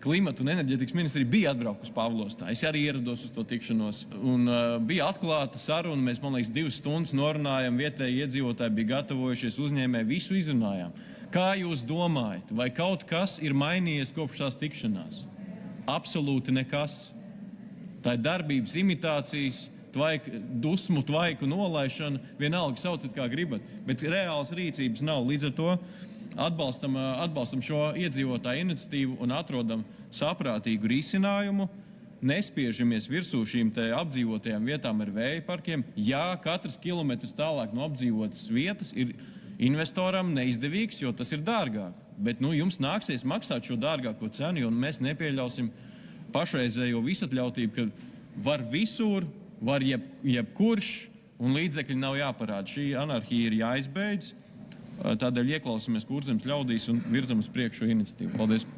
Klimata un enerģētikas ministrija bija atbraukusi Pāvilostā. Es arī ierados uz to tikšanos. Un bija atklāta saruna. Mēs, man liekas, 2 stundas norunājām. Vietēji iedzīvotāji bija gatavojušies, uzņēmēji, visu izrunājām. Kā jūs domājat, vai kaut kas ir mainījies kopš tās tikšanās? Absolūti nekas. Tā ir darbības imitācijas, dusmu tvaiku nolaišana, vienalga sauciet kā gribat, bet reāls rīcības nav. Līdz ar to atbalstam šo iedzīvotāju iniciatīvu un atrodam saprātīgu risinājumu. Nespiežamies virsū šīm te apdzīvotajām vietām ar vēja parkiem. Jā, katrs kilometrs tālāk no apdzīvotas vietas ir investoram neizdevīgs, jo tas ir dārgāk. Bet jums nāksies maksāt šo dārgāko cenu, jo mēs nepieļausim pašreizējo visatļautību, ka var visur, var jebkurš, un līdzekļi nav jāparāda. Šī anarhija ir jāizbeidz. Tādēļ ieklausāmies Kurzemes ļaudīs un virzam uz priekšu iniciatīvu. Paldies!